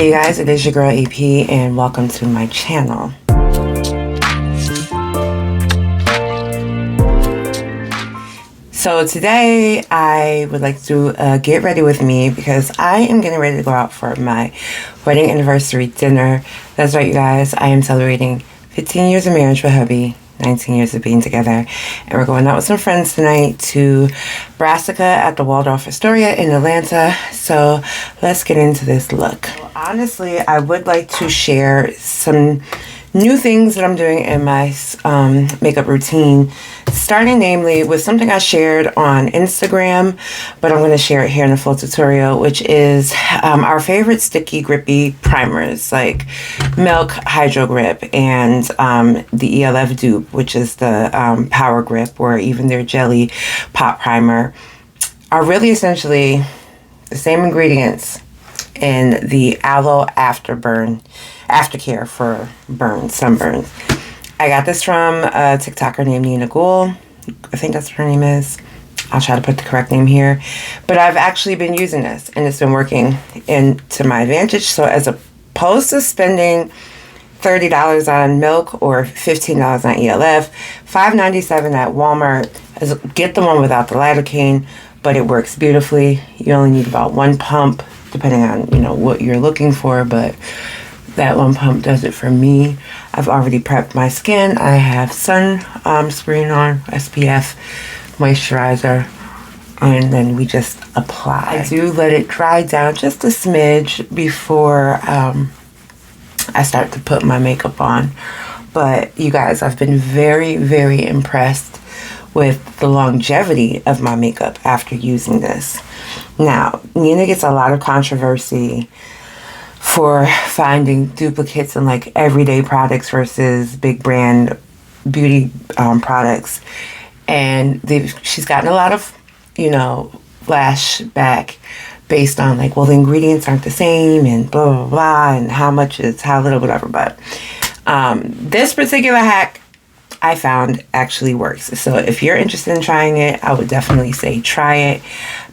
Hey guys, it is your girl AP and welcome to my channel. So today I would like to get ready with me because I am getting ready to go out for my wedding anniversary dinner. That's right, you guys, I am celebrating 15 years of marriage with hubby, 19 years of being together, and we're going out with some friends tonight to Brassica at the Waldorf Astoria in Atlanta. So let's get into this look. Well, honestly, I would like to share some new things that I'm doing in my makeup routine, starting namely with something I shared on Instagram, but I'm going to share it here in a full tutorial, which is our favorite sticky grippy primers like Milk Hydro Grip and the ELF dupe, which is the Power Grip, or even their Jelly Pop Primer, are really essentially the same ingredients in the Aloe Aftercare for burns, sunburns. I got this from a TikToker named Nina Ghoul. I think that's what her name is. I'll try to put the correct name here. But I've actually been using this and it's been working to my advantage. So as opposed to spending $30 on Milk or $15 on ELF, $5.97 at Walmart, get the one without the lidocaine, but it works beautifully. You only need about one pump, depending on, what you're looking for, but that one pump does it for me. I've already prepped my skin. I have sunscreen on, SPF, moisturizer, and then we just apply. I do let it dry down just a smidge before I start to put my makeup on. But you guys, I've been very, very impressed with the longevity of my makeup after using this. Now, Nina gets a lot of controversy for finding duplicates in like everyday products versus big brand beauty products, and she's gotten a lot of flashback based on like, well, the ingredients aren't the same and blah blah blah and how much is how little, whatever. But this particular hack I found actually works. So if you're interested in trying it, I would definitely say try it,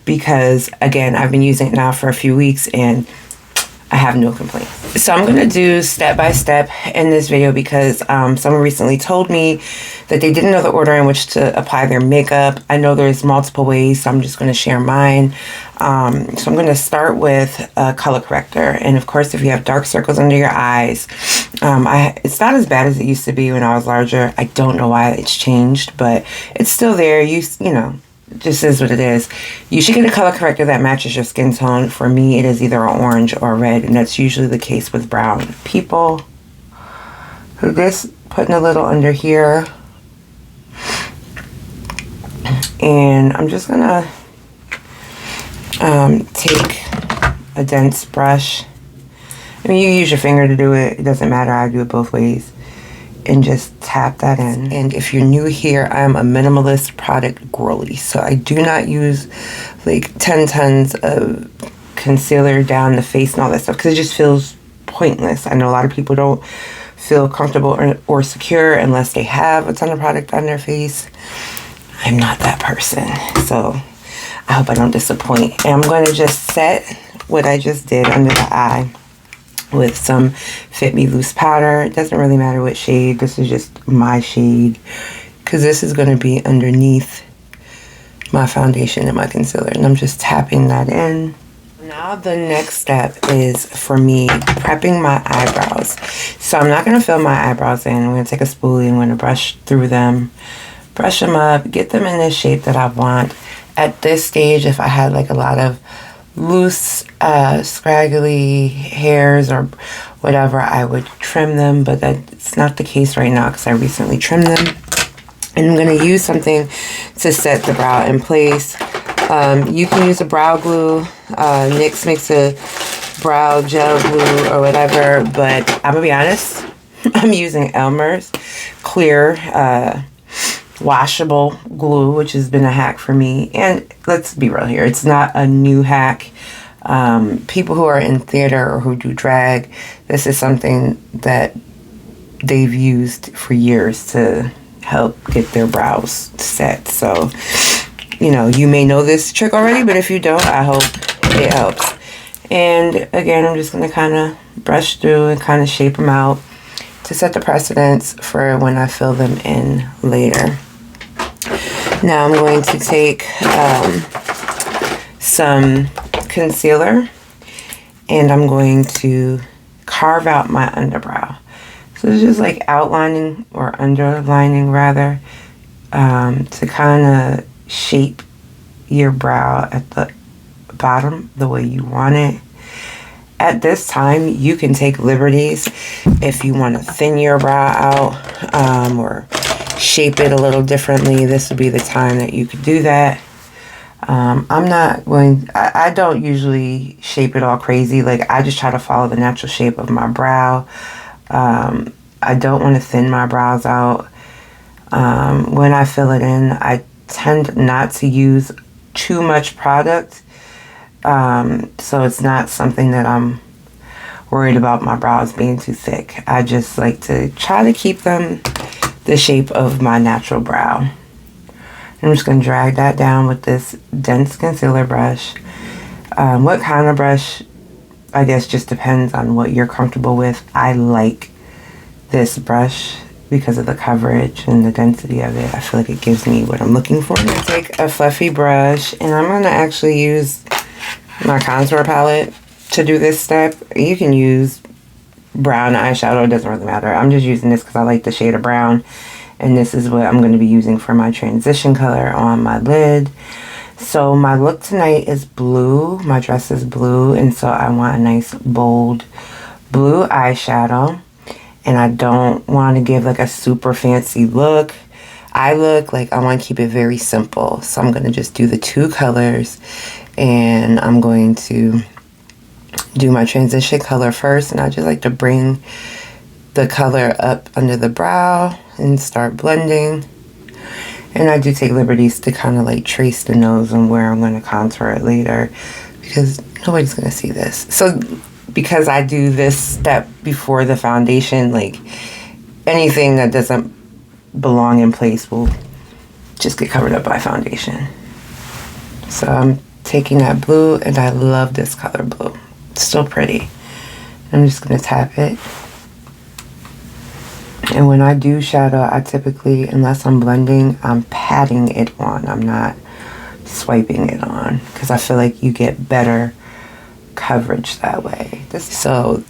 because again, I've been using it now for a few weeks and I have no complaints. So I'm going to do step by step in this video because someone recently told me that they didn't know the order in which to apply their makeup. I know there's multiple ways, so I'm just going to share mine. So I'm going to start with a color corrector. And of course, if you have dark circles under your eyes, it's not as bad as it used to be when I was larger. I don't know why it's changed, but it's still there. Just is what it is. You should get a color corrector that matches your skin tone. For me, it is either an orange or red, and that's usually the case with brown people. So this, putting a little under here, and I'm just gonna take a dense brush. I mean, you use your finger to do it. It doesn't matter. I do it both ways. And just tap that in. And if you're new here, I'm a minimalist product girly. So I do not use like 10 tons of concealer down the face and all that stuff, because it just feels pointless. I know a lot of people don't feel comfortable or secure unless they have a ton of product on their face. I'm not that person. So I hope I don't disappoint. And I'm going to just set what I just did under the eye with some Fit Me Loose powder. It doesn't really matter what shade. This is just my shade, because this is going to be underneath my foundation and my concealer. And I'm just tapping that in. Now the next step is for me prepping my eyebrows. So I'm not going to fill my eyebrows in. I'm going to take a spoolie. I'm going to brush through them, brush them up, get them in the shape that I want. At this stage, if I had like a lot of loose scraggly hairs or whatever, I would trim them, but that's not the case right now because I recently trimmed them. And I'm going to use something to set the brow in place. You can use a brow glue. NYX makes a brow gel glue or whatever, but I'm gonna be honest, I'm using Elmer's clear washable glue, which has been a hack for me. And let's be real here, it's not a new hack. People who are in theater or who do drag, this is something that they've used for years to help get their brows set. So, you know, you may know this trick already, but if you don't, I hope it helps. And again, I'm just going to kind of brush through and kind of shape them out to set the precedence for when I fill them in later. Now I'm going to take some concealer and I'm going to carve out my underbrow. So it's just like outlining or underlining rather, to kind of shape your brow at the bottom the way you want it. At this time, you can take liberties if you want to thin your brow out or shape it a little differently. This would be the time that you could do that. I don't usually shape it all crazy. Like, I just try to follow the natural shape of my brow. I don't want to thin my brows out. When I fill it in, I tend not to use too much product. So it's not something that I'm worried about my brows being too thick. I just like to try to keep them the shape of my natural brow. I'm just going to drag that down with this dense concealer brush. What kind of brush, I guess, just depends on what you're comfortable with. I like this brush because of the coverage and the density of it. I feel like it gives me what I'm looking for. I'm going to take a fluffy brush and I'm going to actually use my contour palette to do this step. You can use brown eyeshadow, it doesn't really matter. I'm just using this because I like the shade of brown, and this is what I'm going to be using for my transition color on my lid. So my look tonight is blue. My dress is blue, and so I want a nice bold blue eyeshadow, and I don't want to give like a super fancy look. I want to keep it very simple, so I'm going to just do the two colors, and I'm going to do my transition color first, and I just like to bring the color up under the brow and start blending. And I do take liberties to kind of like trace the nose and where I'm going to contour it later, because nobody's going to see this. So because I do this step before the foundation, like anything that doesn't belong in place will just get covered up by foundation. So I'm taking that blue, and I love this color blue. It's so pretty. I'm just going to tap it. And when I do shadow, I typically, unless I'm blending, I'm patting it on. I'm not swiping it on, because I feel like you get better coverage that way. So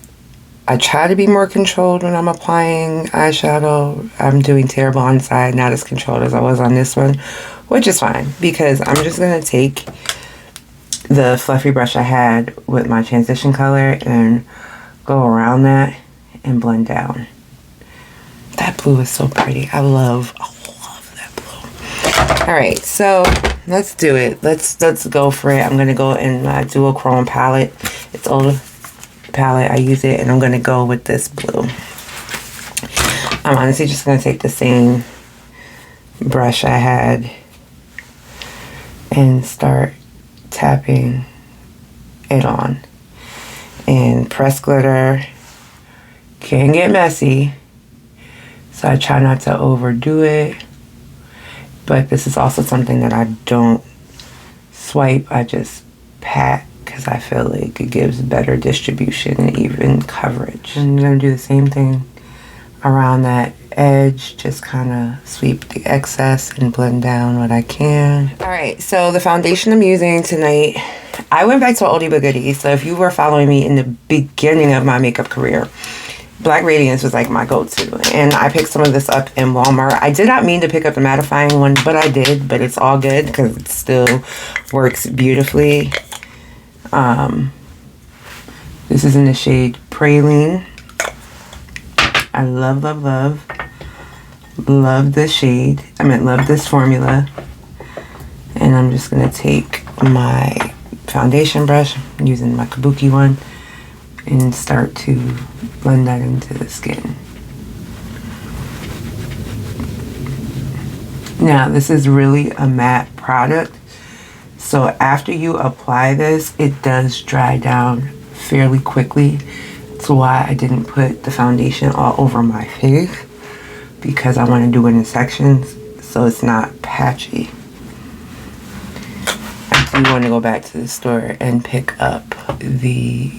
I try to be more controlled when I'm applying eyeshadow. I'm doing terrible on side, not as controlled as I was on this one, which is fine, because I'm just going to take the fluffy brush I had with my transition color and go around that and blend down. That blue is so pretty. I love that blue. All right, so let's do it. Let's go for it. I'm going to go in my duochrome palette. It's old palette. I use it, and I'm going to go with this blue. I'm honestly just going to take the same brush I had and start tapping it on. And press glitter can get messy, so I try not to overdo it, but this is also something that I don't swipe. I just pat, because I feel like it gives better distribution and even coverage. And I'm going to do the same thing around that edge, just kind of sweep the excess and blend down what I can. All right, so the foundation I'm using tonight, I went back to oldie but goodie. So if you were following me in the beginning of my makeup career, Black Radiance was like my go-to, and I picked some of this up in Walmart. I did not mean to pick up the mattifying one, but I did, but it's all good because it still works beautifully. This is in the shade Praline. I love this shade. Love this formula. And I'm just going to take my foundation brush, I'm using my Kabuki one, and start to blend that into the skin. Now, this is really a matte product, so after you apply this, it does dry down fairly quickly. That's why I didn't put the foundation all over my face, because I want to do it in sections so it's not patchy. do want to go back to the store and pick up the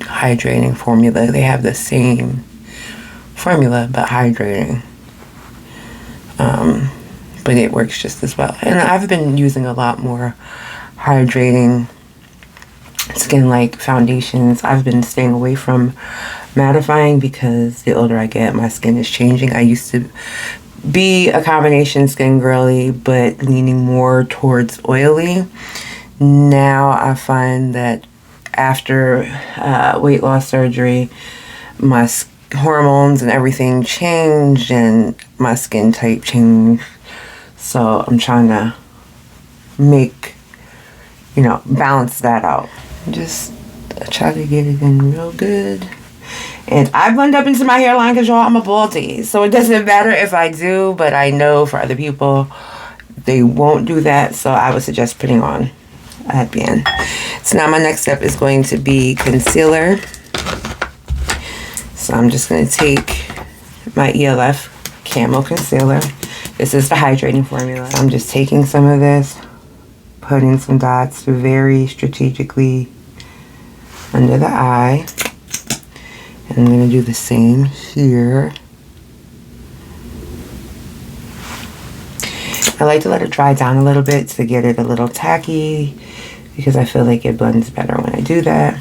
hydrating formula. They have the same formula but hydrating. But it works just as well. And I've been using a lot more hydrating skin-like foundations. I've been staying away from mattifying because the older I get, my skin is changing. I used to be a combination skin girly, but leaning more towards oily. Now I find that after weight loss surgery, my hormones and everything changed and my skin type changed. So I'm trying to make, balance that out. Just try to get it in real good. And I blend up into my hairline because, y'all, I'm a baldy. So it doesn't matter if I do, but I know for other people, they won't do that. So I would suggest putting on a headband. So now my next step is going to be concealer. So I'm just going to take my ELF Camo Concealer. This is the hydrating formula. I'm just taking some of this, putting some dots very strategically under the eye. And I'm going to do the same here. I like to let it dry down a little bit to get it a little tacky because I feel like it blends better when I do that.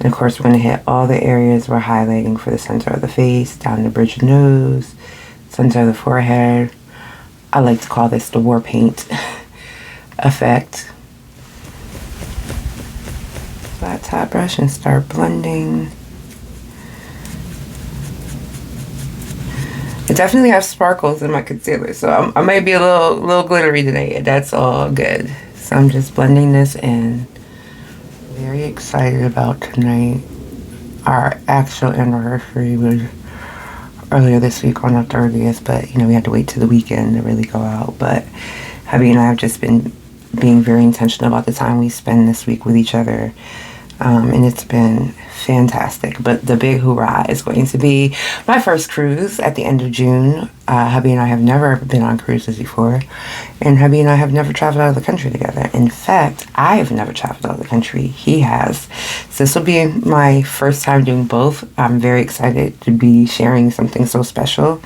And of course, we're going to hit all the areas we're highlighting for the center of the face, down the bridge of the nose, center of the forehead. I like to call this the war paint effect. Flat top brush and start blending. I definitely have sparkles in my concealer, so I might be a little glittery today. That's all good. So I'm just blending this in. Very excited about tonight. Our actual anniversary was earlier this week on the 30th, but we had to wait till the weekend to really go out. But hubby and I have just been being very intentional about the time we spend this week with each other. And it's been fantastic. But the big hoorah is going to be my first cruise at the end of June. Hubby and I have never been on cruises before. And hubby and I have never traveled out of the country together. In fact, I have never traveled out of the country. He has. So this will be my first time doing both. I'm very excited to be sharing something so special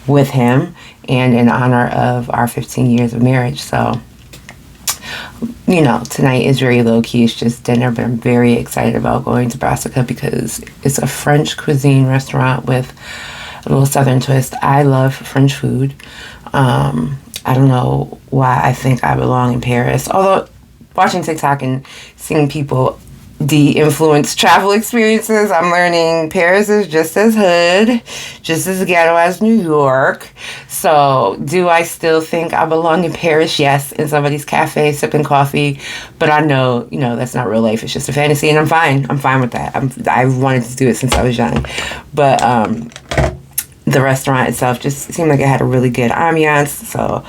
with him and in honor of our 15 years of marriage. So tonight is very low-key. It's just dinner, but I'm very excited about going to Brassica because it's a French cuisine restaurant with a little southern twist. I love French food. I don't know why I think I belong in Paris. Although, watching TikTok and seeing people de-influence travel experiences, I'm learning Paris is just as hood, just as ghetto as New York. So do I still think I belong in Paris? Yes, in somebody's cafe sipping coffee, but I know that's not real life. It's just a fantasy, and I'm fine with that. I've wanted to do it since I was young. But the restaurant itself just seemed like it had a really good ambiance, so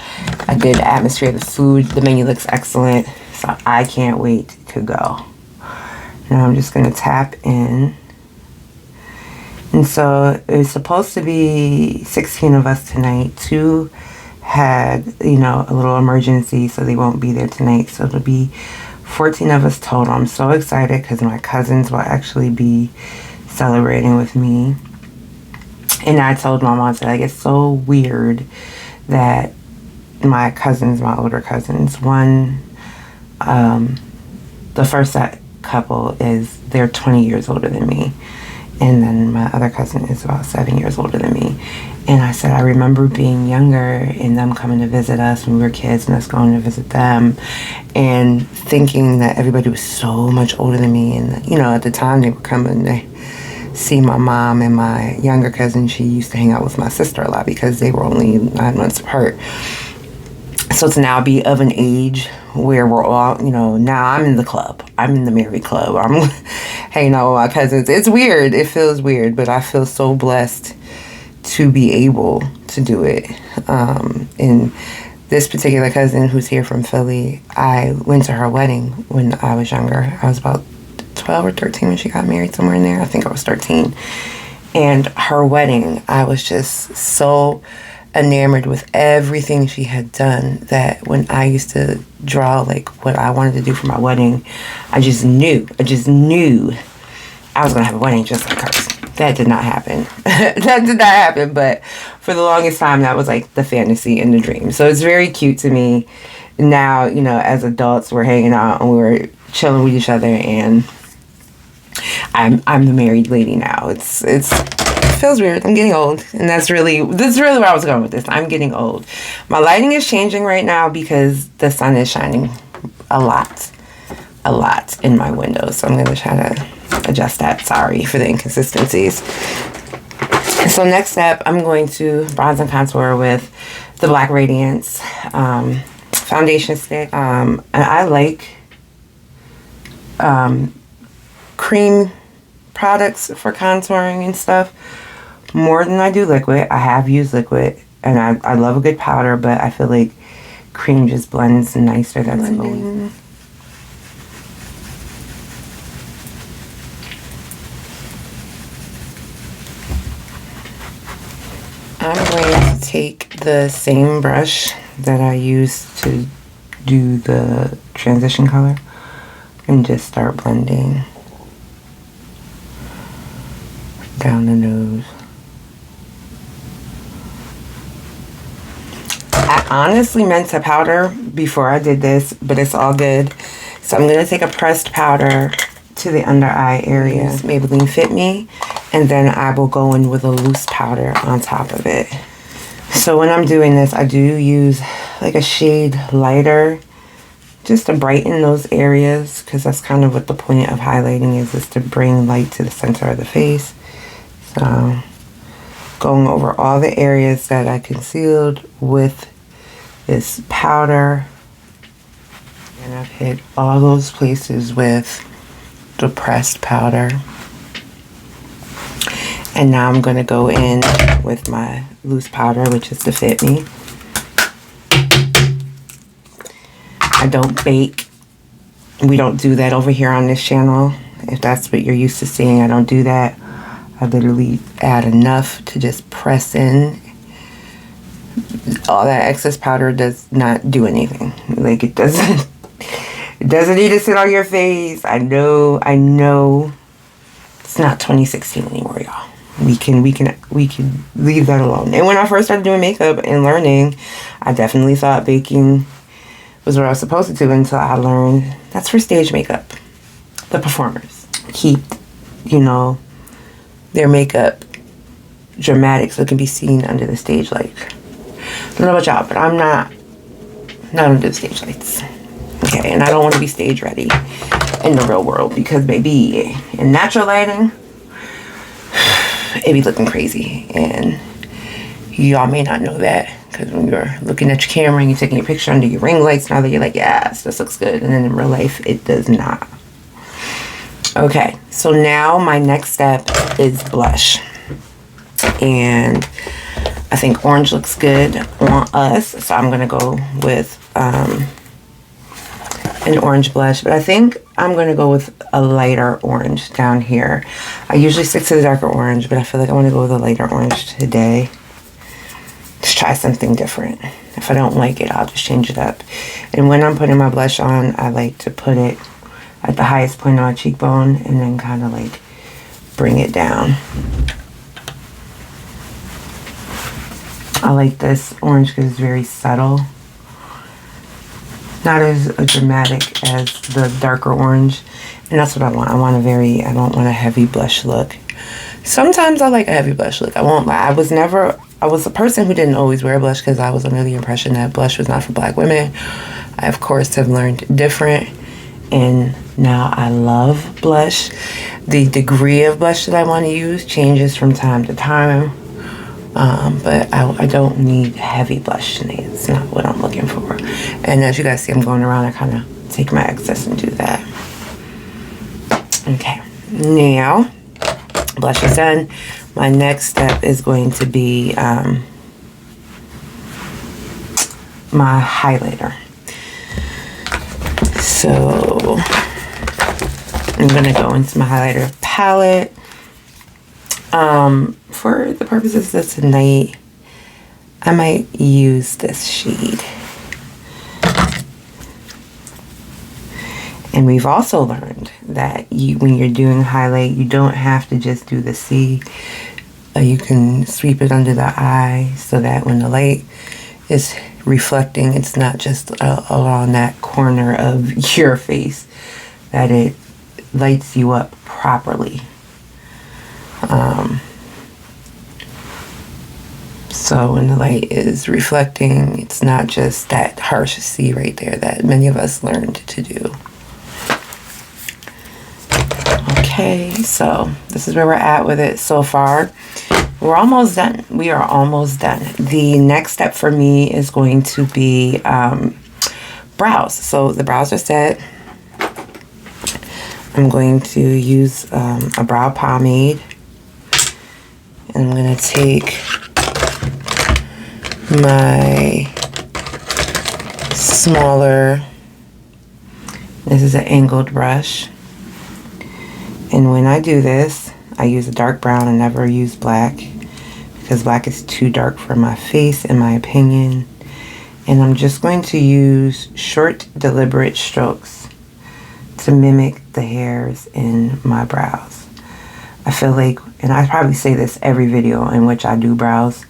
I did the atmosphere, the food, the menu looks excellent, so I can't wait to go. Now I'm just going to tap in. And so it's supposed to be 16 of us tonight. 2 had, a little emergency, so they won't be there tonight. So it'll be 14 of us total. I'm so excited because my cousins will actually be celebrating with me. And I told my mom, I it's so weird that my older cousins, one, the first couple they're 20 years older than me, and then my other cousin is about 7 years older than me. And I said I remember being younger and them coming to visit us when we were kids and us going to visit them and thinking that everybody was so much older than me. And at the time they were coming to see my mom, and my younger cousin, she used to hang out with my sister a lot because they were only 9 months apart. So to now be of an age where we're all, now I'm in the club. I'm in the married club. I'm hanging out with my cousins. It's weird. It feels weird, but I feel so blessed to be able to do it. And this particular cousin who's here from Philly, I went to her wedding when I was younger. I was about 12 or 13 when she got married, somewhere in there. I think I was 13. And her wedding, I was just so enamored with everything she had done that when I used to draw like what I wanted to do for my wedding, I just knew I was gonna have a wedding just like hers. That did not happen. That did not happen, but for the longest time that was like the fantasy and the dream. So it's very cute to me now, you know, as adults we're hanging out and we're chilling with each other, and I'm the married lady now. It feels weird. I'm getting old, and this is really where I was going with this. I'm getting old. My lighting is changing right now because the sun is shining a lot in my window. So I'm going to try to adjust that. Sorry for the inconsistencies. So next step, I'm going to bronze and contour with the Black Radiance foundation stick. And I like cream products for contouring and stuff more than I do liquid. I have used liquid, and I love a good powder, but I feel like cream just blends nicer than liquid. I'm going to take the same brush that I used to do the transition color and just start blending down the nose. I honestly meant to powder before I did this, but it's all good. So I'm going to take a pressed powder to the under eye area, Maybelline Fit Me, and then I will go in with a loose powder on top of it. So when I'm doing this, I do use like a shade lighter just to brighten those areas, because that's kind of what the point of highlighting is to bring light to the center of the face. So going over all the areas that I concealed with this powder, and I've hit all those places with the pressed powder. And now I'm going to go in with my loose powder, which is the Fit Me. I don't bake. We don't do that over here on this channel. If that's what you're used to seeing, I don't do that. I literally add enough to just press in. All that excess powder does not do anything. Like, it doesn't need to sit on your face. I know it's not 2016 anymore, y'all. We can leave that alone. And when I first started doing makeup and learning, I definitely thought baking was what I was supposed to do, until I learned that's for stage makeup. The performers keep, you know, their makeup dramatic so it can be seen under the stage light. I don't know about y'all, but I'm not under the stage lights. Okay, and I don't want to be stage ready in the real world, because baby, in natural lighting, it be looking crazy. And y'all may not know that, because when you're looking at your camera and you're taking your picture under your ring lights, now that you're like, yes, this looks good, and then in real life it does not. Okay, so now my next step is blush, and I think orange looks good on us, so I'm gonna go with an orange blush, but I think I'm gonna go with a lighter orange down here. I usually stick to the darker orange, but I feel like I want to go with a lighter orange today. Just try something different. If I don't like it, I'll just change it up. And when I'm putting my blush on, I like to put it at the highest point on my cheekbone and then kind of like bring it down. I like this orange because it's very subtle. Not as dramatic as the darker orange. And that's what I want. I don't want a heavy blush look. Sometimes I like a heavy blush look. I won't lie. I was a person who didn't always wear blush because I was under the impression that blush was not for black women. I, of course, have learned different. And now I love blush. The degree of blush that I want to use changes from time to time. But I don't need heavy blush today. It's not what I'm looking for. And as you guys see, I'm going around. I kind of take my excess and do that. Okay. Now, blush is done. My next step is going to be my highlighter. So I'm going to go into my highlighter palette. For the purposes of tonight, I might use this shade. And we've also learned that when you're doing highlight, you don't have to just do the C. You can sweep it under the eye so that when the light is reflecting, it's not just along that corner of your face, that it lights you up properly. So when the light is reflecting, it's not just that harsh C right there that many of us learned to do. Okay, so this is where we're at with it so far. We're almost done. We are almost done. The next step for me is going to be brows. So the brows are set. I'm going to use a brow pomade. And I'm going to take my smaller, this is an angled brush. And when I do this, I use a dark brown and never use black because black is too dark for my face, in my opinion. And I'm just going to use short, deliberate strokes to mimic the hairs in my brows. I feel like, and I probably say this every video in which I do brows,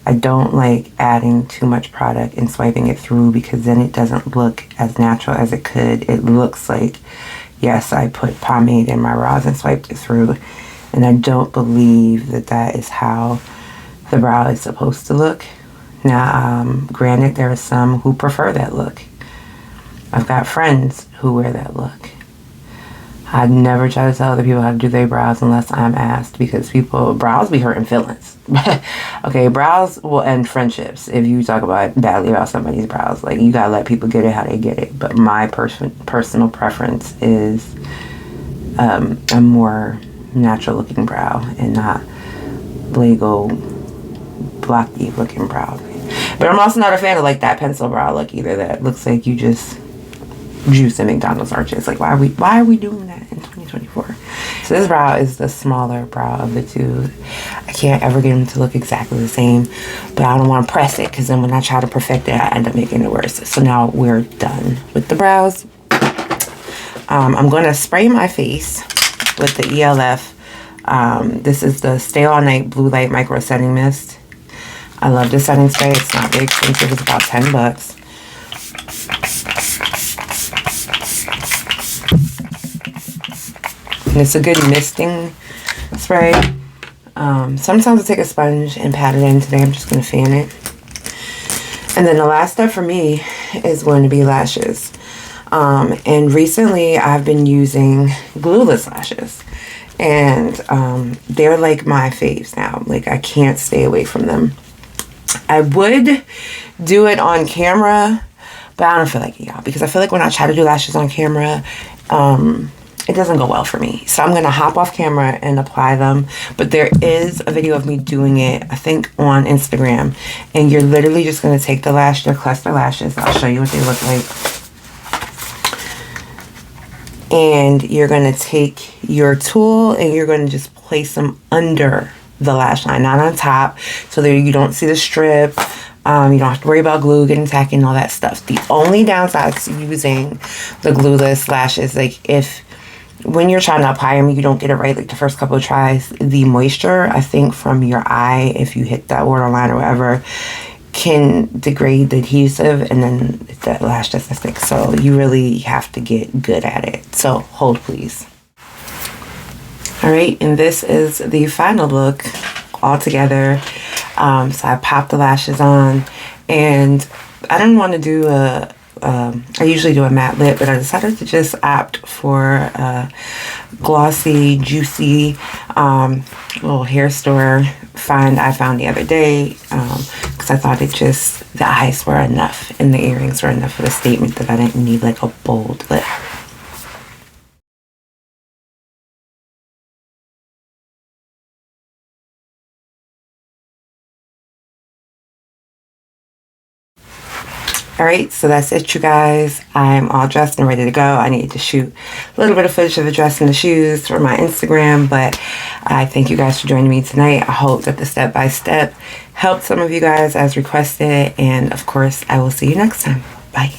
I don't like adding too much product and swiping it through because then it doesn't look as natural as it could. It looks like, yes, I put pomade in my brows and swiped it through, and I don't believe that that is how the brow is supposed to look. Now, granted, there are some who prefer that look. I've got friends who wear that look. I'd never try to tell other people how to do their brows unless I'm asked, because brows be hurting feelings. Okay, brows will end friendships if you talk badly about somebody's brows. Like, you gotta let people get it how they get it. But my personal preference is a more natural looking brow and not Lego blocky looking brow. But I'm also not a fan of like that pencil brow look either, that looks like you just juice in McDonald's arches. Like, why are we doing that in 2024? So this brow is the smaller brow of the two. I can't ever get them to look exactly the same, but I don't want to press it because then when I try to perfect it, I end up making it worse. So now we're done with the brows. I'm going to spray my face with the ELF. This is the Stay All Night Blue Light Micro Setting Mist. I love this setting spray. It's not very expensive. It's about 10 bucks. And it's a good misting spray. Sometimes I take a sponge and pat it in. Today I'm just going to fan it. And then the last step for me is going to be lashes. And recently I've been using glueless lashes. And they're like my faves now. Like, I can't stay away from them. I would do it on camera, but I don't feel like it, y'all, because I feel like when I try to do lashes on camera, it doesn't go well for me. So I'm going to hop off camera and apply them. But there is a video of me doing it, I think, on Instagram. And you're literally just going to take the their cluster lashes. I'll show you what they look like. And you're going to take your tool and you're going to just place them under the lash line, not on top, so that you don't see the strip. You don't have to worry about glue getting tacky and all that stuff. The only downside to using the glueless lashes, like when you're trying to apply them, you don't get it right like the first couple of tries, the moisture, I think, from your eye, if you hit that waterline or whatever, can degrade the adhesive, and then that lash doesn't stick. So you really have to get good at it. So hold, please. All right, and this is the final look all together. So I popped the lashes on, and I didn't want to do I usually do a matte lip, but I decided to just opt for a glossy, juicy little hair store find I found the other day, because I thought the eyes were enough and the earrings were enough for the statement that I didn't need like a bold lip. Alright, so that's it, you guys. I'm all dressed and ready to go. I need to shoot a little bit of footage of the dress and the shoes for my Instagram, but I thank you guys for joining me tonight. I hope that the step-by-step helped some of you guys as requested, and of course, I will see you next time. Bye.